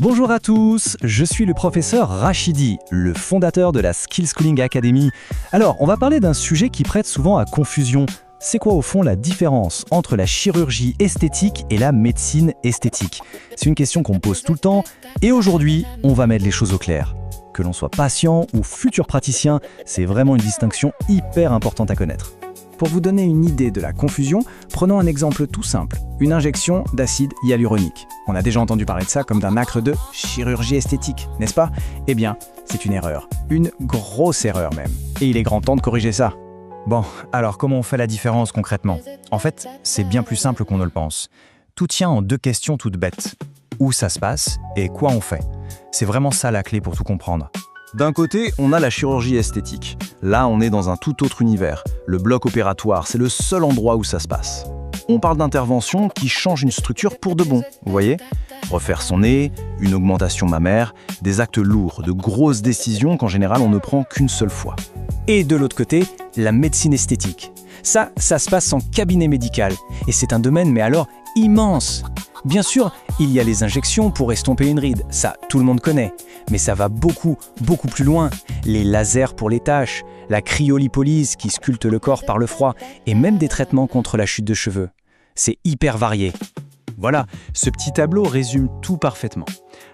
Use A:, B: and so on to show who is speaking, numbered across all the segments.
A: Bonjour à tous, je suis le professeur Rachidi, le fondateur de la Skill Schooling Academy. Alors, on va parler d'un sujet qui prête souvent à confusion. C'est quoi au fond la différence entre la chirurgie esthétique et la médecine esthétique? C'est une question qu'on me pose tout le temps et aujourd'hui, on va mettre les choses au clair. Que l'on soit patient ou futur praticien, c'est vraiment une distinction hyper importante à connaître. Pour vous donner une idée de la confusion, prenons un exemple tout simple, une injection d'acide hyaluronique. On a déjà entendu parler de ça comme d'un acte de chirurgie esthétique, n'est-ce pas? Eh bien, c'est une erreur, une grosse erreur même. Et il est grand temps de corriger ça. Bon, alors comment on fait la différence concrètement? En fait, c'est bien plus simple qu'on ne le pense. Tout tient en deux questions toutes bêtes. Où ça se passe et quoi on fait? C'est vraiment ça la clé pour tout comprendre.
B: D'un côté, on a la chirurgie esthétique. Là, on est dans un tout autre univers. Le bloc opératoire, c'est le seul endroit où ça se passe. On parle d'intervention qui change une structure pour de bon, vous voyez? Refaire son nez, une augmentation mammaire, des actes lourds, de grosses décisions qu'en général on ne prend qu'une seule fois.
A: Et de l'autre côté, la médecine esthétique. Ça se passe en cabinet médical. Et c'est un domaine, mais alors, immense. Bien sûr, il y a les injections pour estomper une ride, ça tout le monde connaît. Mais ça va beaucoup plus loin. Les lasers pour les taches, la cryolipolyse qui sculpte le corps par le froid, et même des traitements contre la chute de cheveux. C'est hyper varié.
C: Voilà, ce petit tableau résume tout parfaitement.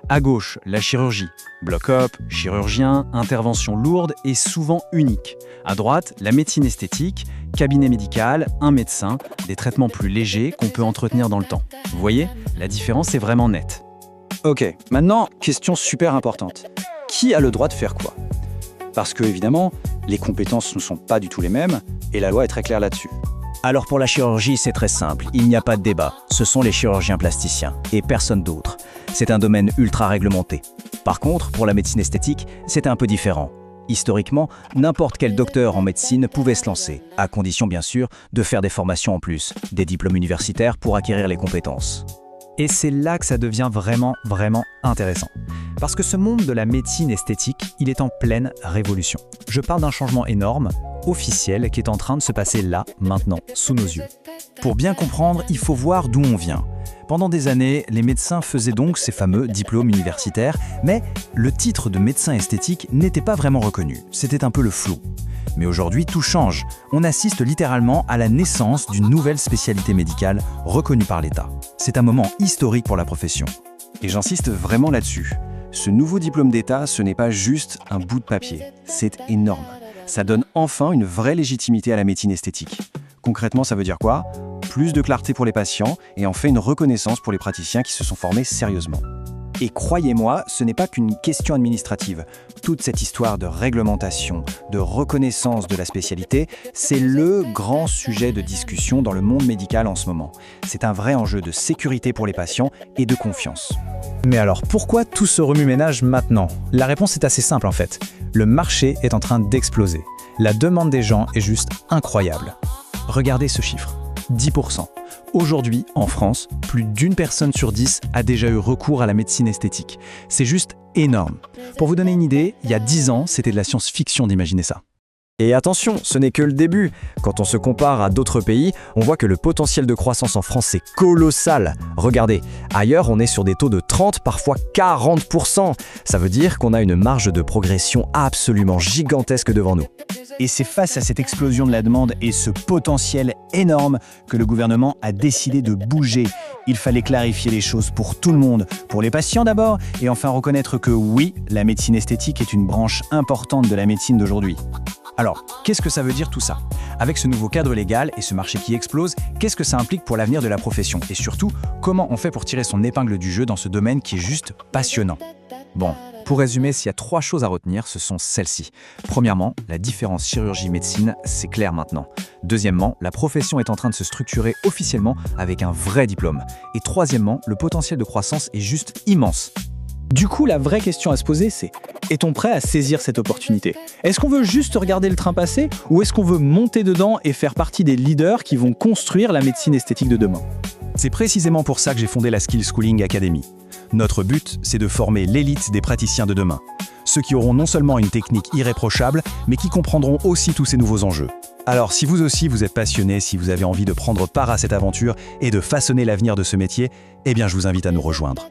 C: À gauche, la chirurgie. Bloc-op, chirurgien, intervention lourde et souvent unique. À droite, la médecine esthétique, cabinet médical, un médecin, des traitements plus légers qu'on peut entretenir dans le temps. Vous voyez, la différence est vraiment nette.
D: Ok, maintenant, question super importante. Qui a le droit de faire quoi? Parce que, évidemment, les compétences ne sont pas du tout les mêmes et la loi est très claire là-dessus.
A: Alors pour la chirurgie, c'est très simple, il n'y a pas de débat. Ce sont les chirurgiens plasticiens et personne d'autre. C'est un domaine ultra réglementé. Par contre, pour la médecine esthétique, c'est un peu différent. Historiquement, n'importe quel docteur en médecine pouvait se lancer, à condition bien sûr de faire des formations en plus, des diplômes universitaires pour acquérir les compétences.
C: Et c'est là que ça devient vraiment intéressant. Parce que ce monde de la médecine esthétique, il est en pleine révolution. Je parle d'un changement énorme, officiel, qui est en train de se passer là, maintenant, sous nos yeux. Pour bien comprendre, il faut voir d'où on vient. Pendant des années, les médecins faisaient donc ces fameux diplômes universitaires, mais le titre de médecin esthétique n'était pas vraiment reconnu, c'était un peu le flou. Mais aujourd'hui, tout change. On assiste littéralement à la naissance d'une nouvelle spécialité médicale reconnue par l'État. C'est un moment historique pour la profession.
B: Et j'insiste vraiment là-dessus. Ce nouveau diplôme d'État, ce n'est pas juste un bout de papier. C'est énorme. Ça donne enfin une vraie légitimité à la médecine esthétique. Concrètement, ça veut dire quoi? Plus de clarté pour les patients et en fait une reconnaissance pour les praticiens qui se sont formés sérieusement.
D: Et croyez-moi, ce n'est pas qu'une question administrative. Toute cette histoire de réglementation, de reconnaissance de la spécialité, c'est le grand sujet de discussion dans le monde médical en ce moment. C'est un vrai enjeu de sécurité pour les patients et de confiance.
C: Mais alors, pourquoi tout ce remue-ménage maintenant? La réponse est assez simple en fait. Le marché est en train d'exploser. La demande des gens est juste incroyable. Regardez ce chiffre, 10%. Aujourd'hui, en France, plus d'une personne sur 10 a déjà eu recours à la médecine esthétique. C'est juste énorme. Pour vous donner une idée, il y a 10 ans, c'était de la science-fiction d'imaginer ça.
A: Et attention, ce n'est que le début. Quand on se compare à d'autres pays, on voit que le potentiel de croissance en France est colossal. Regardez, ailleurs on est sur des taux de 30, parfois 40%. Ça veut dire qu'on a une marge de progression absolument gigantesque devant nous.
D: Et c'est face à cette explosion de la demande et ce potentiel énorme que le gouvernement a décidé de bouger. Il fallait clarifier les choses pour tout le monde, pour les patients d'abord, et enfin reconnaître que oui, la médecine esthétique est une branche importante de la médecine d'aujourd'hui.
C: Alors, qu'est-ce que ça veut dire tout ça? Avec ce nouveau cadre légal et ce marché qui explose, qu'est-ce que ça implique pour l'avenir de la profession? Et surtout, comment on fait pour tirer son épingle du jeu dans ce domaine qui est juste passionnant? Bon, pour résumer, s'il y a 3 choses à retenir, ce sont celles-ci. Premièrement, la différence chirurgie-médecine, c'est clair maintenant. Deuxièmement, la profession est en train de se structurer officiellement avec un vrai diplôme. Et troisièmement, le potentiel de croissance est juste immense.
D: Du coup, la vraie question à se poser, c'est: est-on prêt à saisir cette opportunité? Est-ce qu'on veut juste regarder le train passer ou est-ce qu'on veut monter dedans et faire partie des leaders qui vont construire la médecine esthétique de demain?
B: C'est précisément pour ça que j'ai fondé la Skill Schooling Academy. Notre but, c'est de former l'élite des praticiens de demain. Ceux qui auront non seulement une technique irréprochable, mais qui comprendront aussi tous ces nouveaux enjeux. Alors si vous aussi vous êtes passionné, si vous avez envie de prendre part à cette aventure et de façonner l'avenir de ce métier, eh bien je vous invite à nous rejoindre.